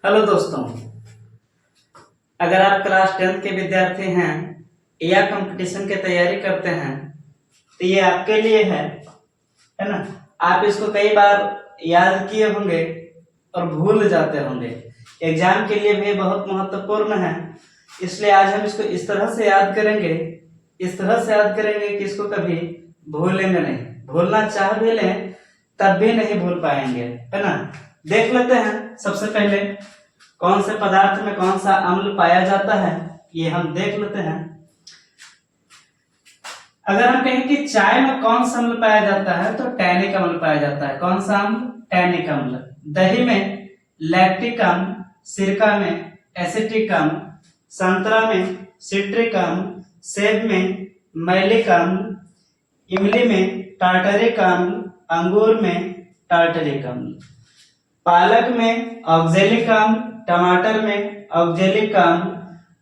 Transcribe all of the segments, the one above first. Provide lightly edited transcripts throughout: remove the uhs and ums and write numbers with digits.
Hello दोस्तों, अगर आप क्लास 10th के विद्यार्थी हैं या कंपटीशन की तैयारी करते हैं तो ये आपके लिए है ना। आप इसको कई बार याद किए होंगे और भूल जाते होंगे। एग्जाम के लिए भी बहुत महत्वपूर्ण है, इसलिए आज हम इसको इस तरह से याद करेंगे कि इसको कभी भूलेंगे नहीं। भूलना चाह भी लें तब भी नहीं भूल पाएंगे, है ना। देख लेते हैं सबसे पहले कौन से पदार्थ में कौन सा अम्ल पाया जाता है, ये हम देख लेते हैं। अगर हम कहें कि चाय में कौन सा अम्ल पाया जाता है तो टैनिक अम्ल पाया जाता है। कौन सा अम्ल? टैनिक अम्ल। दही में लैक्टिक अम्ल, सिरका में एसिटिक अम्ल, संतरा में सिट्रिक अम्ल, सेब में मैलिक अम्ल, इमली में टार्टरिक अम्ल, अंगूर में टार्टरिक अम्ल, पालक में ऑक्जेलिक अम्ल, टमाटर में ऑक्जेलिक अम्ल,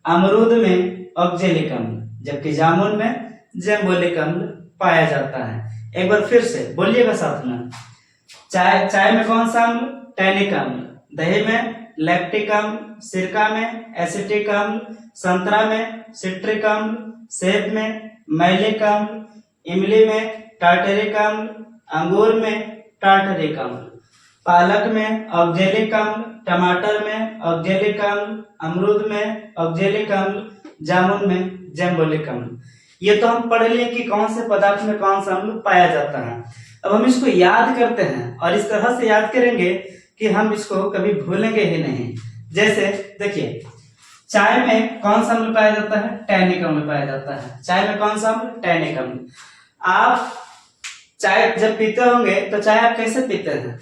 अमरूद में ऑक्जेलिक अम्ल, जबकि जामुन में जैम्बोलिक अम्ल पाया जाता है। एक बार फिर से बोलिएगा साथ में। चाय में कौन सा अम्ल? टैनिक अम्ल। दही में लैक्टिक अम्ल, सिरका में एसिटिक अम्ल, संतरा में सिट्रिक अम्ल, सेब में मैलिक अम्ल, इमली में टार्टरिक अम्ल, अंगूर में टार्टरिक अम्ल, पालक में ऑक्जेलिक अम्ल, टमाटर में ऑक्जेलिक अम्ल, अमरूद में ऑक्जेलिक अम्ल, जामुन में जैम्बोलिक अम्ल। ये तो हम पढ़ लिए कि कौन से पदार्थ में कौन सा अम्ल पाया जाता है। अब हम इसको याद करते हैं और इस तरह से याद करेंगे कि हम इसको कभी भूलेंगे ही नहीं। जैसे देखिए, चाय में कौन सा अम्ल पाया जाता है? टैनिक अम्ल पाया जाता है। चाय में कौन सा अम्ल? टैनिक अम्ल। आप चाय जब पीते होंगे तो चाय आप कैसे पीते हैं?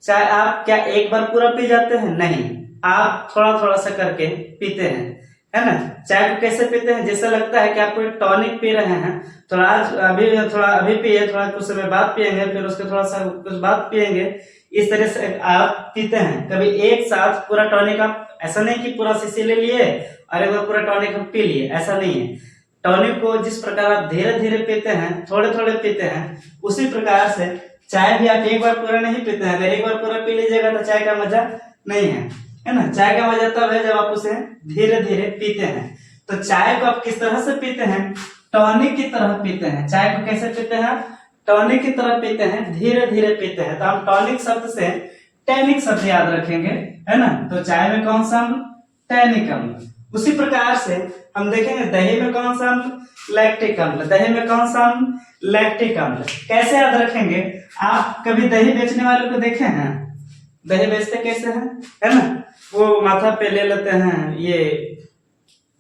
चाय आप क्या एक बार पूरा पी जाते हैं? नहीं, आप थोड़ा थोड़ा सा करके पीते हैं, है ना। चाय को कैसे पीते हैं? जैसा लगता है कि आप कोई टॉनिक पी रहे हैं, थोड़ा अभी पिए, थोड़ा कुछ समय बाद पिएंगे, फिर उसके थोड़ा सा कुछ बाद पिएंगे। इस तरह से आप पीते हैं। कभी एक साथ पूरा टॉनिक आप, ऐसा नहीं कि पूरा शीशी ले लिए और एक बार पूरा टॉनिक हम पी लिए, ऐसा नहीं है। टॉनिक को जिस प्रकार आप धीरे धीरे पीते हैं, थोड़े थोड़े पीते हैं, उसी प्रकार से चाय भी आप एक बार पूरा नहीं पीते हैं। अगर एक बार पूरा पी लीजिएगा तो चाय का मजा नहीं है ना। चाय का मजा तब है जब आप उसे धीरे धीरे पीते हैं। तो चाय को आप किस तरह से पीते हैं? टॉनिक की तरह पीते हैं। चाय को कैसे पीते हैं? टॉनिक की तरह पीते हैं, धीरे धीरे पीते हैं। तो हम टॉनिक शब्द से टैनिक शब्द याद रखेंगे, है ना। तो चाय में कौन सा अम्ल? टैनिक अम्ल। उसी प्रकार से हम देखेंगे दही में कौन सा अम्ल? लैक्टिक अम्ल। दही में कौन सा अम्ल? लैक्टिक अम्ल। कैसे याद रखेंगे? आप कभी दही बेचने वाले को देखे हैं? दही बेचते कैसे हैं, है ना। वो माथा पे ले लेते हैं, ये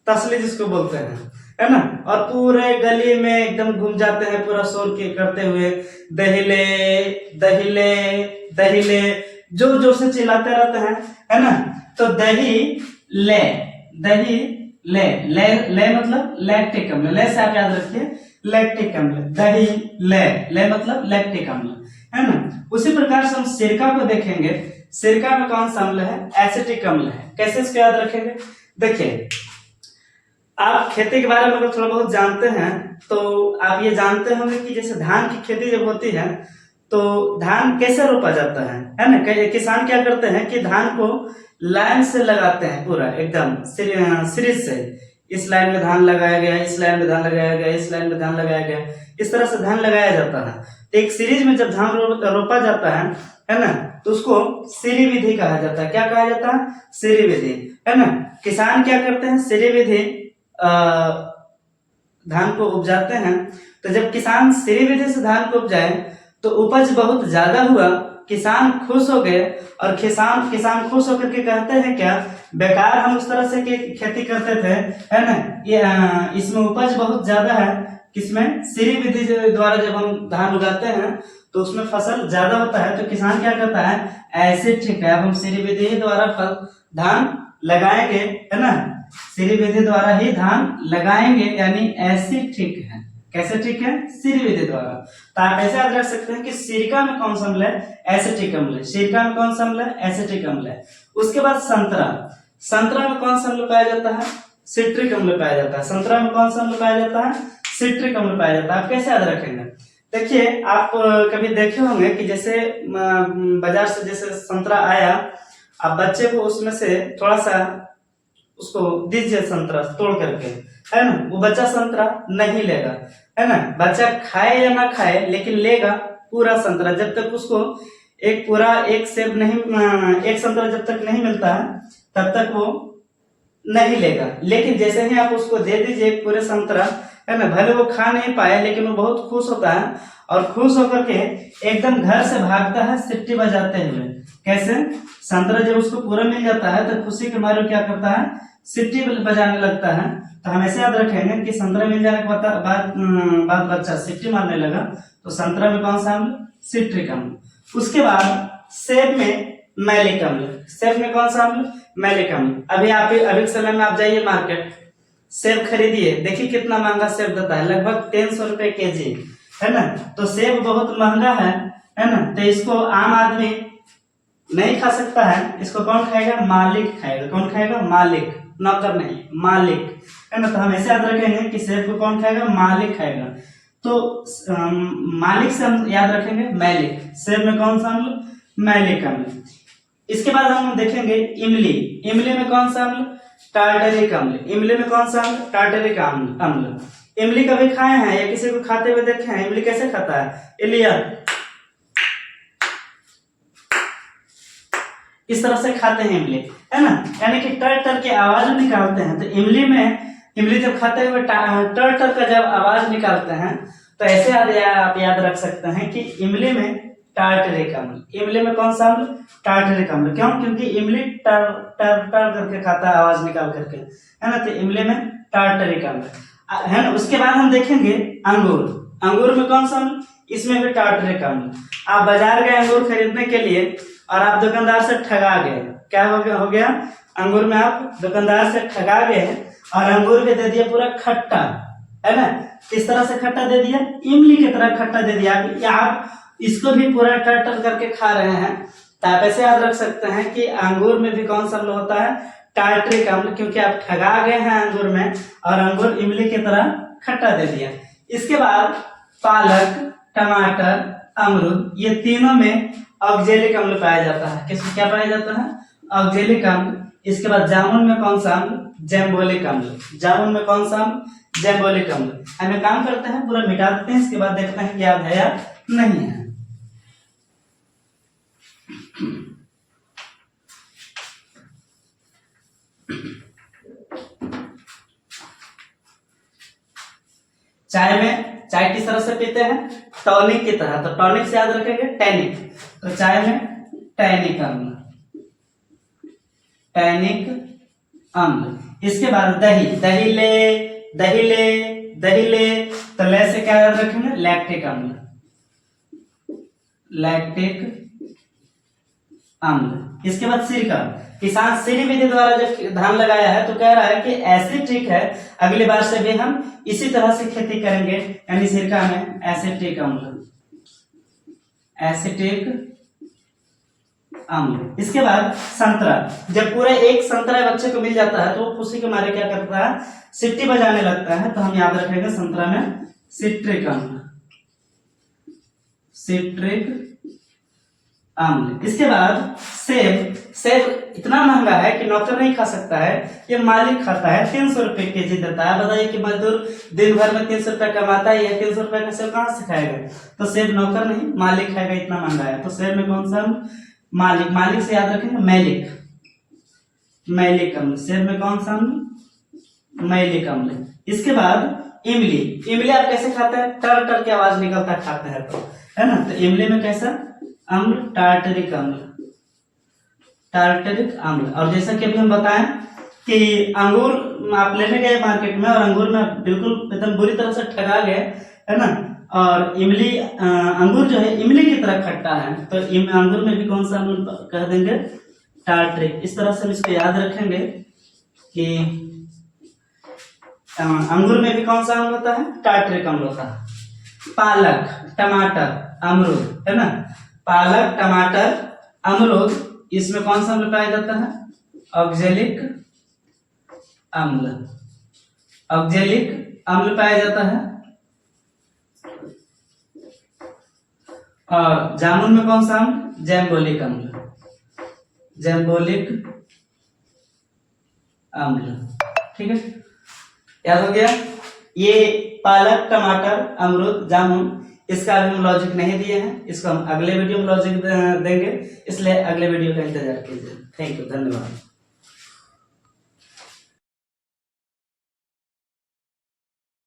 तसली जिसको बोलते हैं, है ना, और पूरे गली में एकदम घूम जाते हैं पूरा शोर के करते हुए, दही ले दही ले दही ले, जोर जोर से चिल्लाते रहते हैं, है ना। तो दही ले, दही ले, ले ले मतलब लैक्टिक अम्ल। ले से आप याद रखिए लैक्टिक अम्ल। दही ले, ले मतलब लैक्टिक अम्ल, है ना। उसी प्रकार से हम सिरका को देखेंगे। सिरका में कौन सा अम्ल है? एसिटिक अम्ल है। कैसे इसको याद रखेंगे? देखिए, आप खेती के बारे में अगर थोड़ा बहुत जानते हैं तो आप ये जानते होंगे कि जैसे धान की खेती जब होती है तो धान कैसे रोपा जाता है ना। किसान क्या करते हैं कि धान को लाइन से लगाते हैं, पूरा एकदम सीरीज से। इस लाइन में धान लगाया गया, इस लाइन में धान लगाया गया, इस लाइन में धान लगाया गया, इस तरह से धान लगाया जाता है। तो एक सीरीज में जब धान रोपा जाता है ना, तो उसको सीरी विधि कहा जाता है। क्या कहा जाता है? सीरी विधि, है ना। किसान क्या करते हैं? सीरी विधि धान को उपजाते हैं। तो जब किसान सीरी विधि से धान को उपजाए तो उपज बहुत ज्यादा हुआ, किसान खुश हो गए, और किसान खुश होकर के कहते हैं क्या, बेकार हम उस तरह से खेती करते थे, है ना, ये इसमें उपज बहुत ज्यादा है। किसमें? सीरी विधि द्वारा जब हम धान उगाते हैं तो उसमें फसल ज्यादा होता है। तो किसान क्या करता है, ऐसे ठीक है, अब हम सीरी विधि द्वारा धान लगाएंगे, है ना, सीरी विधि द्वारा ही धान लगाएंगे, यानी ऐसे ठीक है। कैसे ठीक है? सीरी विधि द्वारा। तो आप ऐसे याद रख सकते हैं कि सिरका में कौन सा अम्ल है? एसिटिक अम्ल है। सिरका में कौन सा अम्ल है? एसिटिक अम्ल है। उसके बाद संतरा में कौन सा अम्ल पाया जाता है? सिट्रिक अम्ल पाया जाता है। संतरा में कौन सा अम्ल पाया जाता है? सिट्रिक अम्ल पाया जाता है। आप कैसे याद रखेंगे? देखिए, आप कभी देखे होंगे कि जैसे बाजार से जैसे संतरा आया अब बच्चे को उसमें से थोड़ा सा उसको दीजिए संतरा तोड़ करके, है ना, वो बच्चा संतरा नहीं लेगा, है ना। बच्चा खाए या ना खाए लेकिन लेगा पूरा संतरा, जब तक उसको एक पूरा एक सेब नहीं, एक संतरा जब तक नहीं मिलता है तब तक वो नहीं लेगा। लेकिन जैसे ही आप उसको दे दीजिए एक पूरे संतरा, है ना, भले वो खा नहीं पाए लेकिन वो बहुत खुश होता है और खुश होकर के एकदम घर से भागता है सिट्टी बजाते हुए। कैसे? संतरा जब उसको पूरा मिल जाता है तो खुशी के मारे क्या करता है, सिट्टी बजाने लगता है। तो हम ऐसे याद रखेंगे कि संतरा मिल जाने के बाद बच्चा सिट्टी मारने लगा तो संतरा में कौन सा अम्ल? सिट्रिक अम्ल। उसके बाद सेब में मैलिक अम्ल। सेब में कौन सा अम्ल? मैलिक अम्ल। अभी के समय में आप जाइए मार्केट, सेब खरीदिए, देखिए कितना महंगा सेब देता है, लगभग 300 रुपए केजी, है ना। तो सेब बहुत महंगा है ना। तो इसको आम आदमी नहीं खा सकता है, इसको कौन खाएगा? मालिक खाएगा। कौन खाएगा? मालिक, नौकर नहीं, मालिक, है ना। तो हम ऐसे याद रखेंगे कि सेब को कौन खाएगा? मालिक खाएगा। तो मालिक से हम याद रखेंगे मैलिक। सेब में कौन सा अम्ल? मैलिक अम्ल। इसके बाद हम देखेंगे इमली। इमली में कौन सा अम्ल? टार्टरिक अम्ल। इमली में कौन सा अम्ल? टार्टरिक अम्ल। इमली कभी खाए हैं या किसी को खाते हुए देखे हैं? इमली कैसे खाता है? इलिया इस तरह से खाते हैं इमली, है ना, यानी कि टर टर के आवाज निकालते हैं। तो इमली जब खाते हुए टर टर का जब आवाज निकालते हैं तो ऐसे आप याद रख सकते हैं कि इमली में टार्टरिक अम्ल। इमली में कौन सा अम्ल? टार्टरिक अम्ल। क्यों? क्योंकि इमली टर टर टर करके खाता है आवाज निकाल करके, है ना। तो इमली में टार्टरिक अम्ल, है ना। उसके बाद हम देखेंगे अंगूर। अंगूर में कौन सा अम्ल? इसमें भी टार्टरिक अम्ल। आप बाजार गए अंगूर खरीदने के लिए और आप दुकानदार से ठगा गए, क्या हो गया? अंगूर में आप दुकानदार से ठगा गए और अंगूर के दे दिया पूरा खट्टा, है ना। किस तरह से खट्टा दे दिया? इमली की तरह खट्टा दे दिया। आप इसको भी पूरा टर करके खा रहे हैं। तो आप ऐसे याद रख सकते हैं कि अंगूर में भी कौन सा अम्ल होता है? टार्टरिक अम्ल, क्योंकि आप ठगा गए हैं अंगूर में और अंगूर इमली की तरह खट्टा दे दिया। इसके बाद पालक, टमाटर, अमरूद, ये तीनों में ऑक्जेलिक अम्ल पाया जाता है। किसमें क्या पाया जाता है? ऑक्जेलिक अम्ल। इसके बाद जामुन में कौन सा अम्ल? जैम्बोलिक अम्ल। जामुन में कौन सा अम्ल? जैम्बोलिक अम्ल। हम काम करते हैं पूरा मिटा देते हैं, इसके बाद देखते हैं कि याद है या नहीं है। चाय किस तरह से पीते हैं? टॉनिक की तरह। तो टॉनिक से याद रखेंगे टैनिक। तो चाय में टैनिक अम्ल, टैनिक अम्ल। इसके बाद दही ले, तो ले से क्या याद रखेंगे? लैक्टिक अम्ल, लैक्टिक अम्ल। इसके बाद सिरका। किसान सीरी विधि द्वारा जब धान लगाया है तो कह रहा है कि एसिटिक है, अगली बार से भी हम इसी तरह से खेती करेंगे, यानी सिरका में एसिटिक अम्ल, एसिटिक अम्ल। इसके बाद संतरा। जब पूरा एक संतरा बच्चे को मिल जाता है तो वो खुशी के मारे क्या करता है? सिट्टी बजाने लगता है। तो हम याद रखेंगे संतरा में सिट्रिक अम्ल, सिट्रिक अम्ल। इसके बाद सेब इतना महंगा है कि नौकर नहीं खा सकता है, ये मालिक खाता है। 300 रुपए केजी देता है। बताइए कि मजदूर दिन भर में 300 रुपए कमाता है, ये 300 रुपए का सेब कहां से खाएगा? तो सेब नौकर नहीं मालिक खाएगा, इतना महंगा है। तो सेब में कौन सा? मालिक। मालिक से याद रखेंगे मैलिक, मैलिक अम्ल। सेब में कौन सा अम्ल? मैलिक अम्ल। इसके बाद इमली। इमली आप कैसे खाते हैं? टर टर की आवाज निकलता खाते हैं तो, है ना। तो इमली में कैसा अम्ल? टार्टरिक अम्ल, टार्टरिक अम्ल। और जैसा कि अभी हम बताएं कि अंगूर आप लेने गए मार्केट में और अंगूर में बिल्कुल एकदम बुरी तरह से ठगा गए, है ना। और इमली अंगूर जो है इमली की तरह खट्टा है, तो अंगूर में भी कौन सा अम्ल कह देंगे? टार्टरिक। इस तरह से हम इसको याद रखेंगे कि अंगूर में भी कौन सा अम्ल होता है? टार्टरिक अम्ल होता है। पालक, टमाटर, अमरूद, है ना। पालक, टमाटर, अमरूद, इसमें कौन सा अम्ल पाया जाता है? ऑक्जेलिक अम्ल, ऑक्जेलिक अम्ल पाया जाता है। और जामुन में कौन सा अम्ल? जैम्बोलिक अम्ल, जैम्बोलिक अम्ल। ठीक है, याद हो गया। ये पालक, टमाटर, अमरूद, जामुन, इसका अभी हम लॉजिक नहीं दिए हैं, इसको हम अगले वीडियो में लॉजिक देंगे, इसलिए अगले वीडियो का इंतजार कीजिए। थैंक यू, धन्यवाद।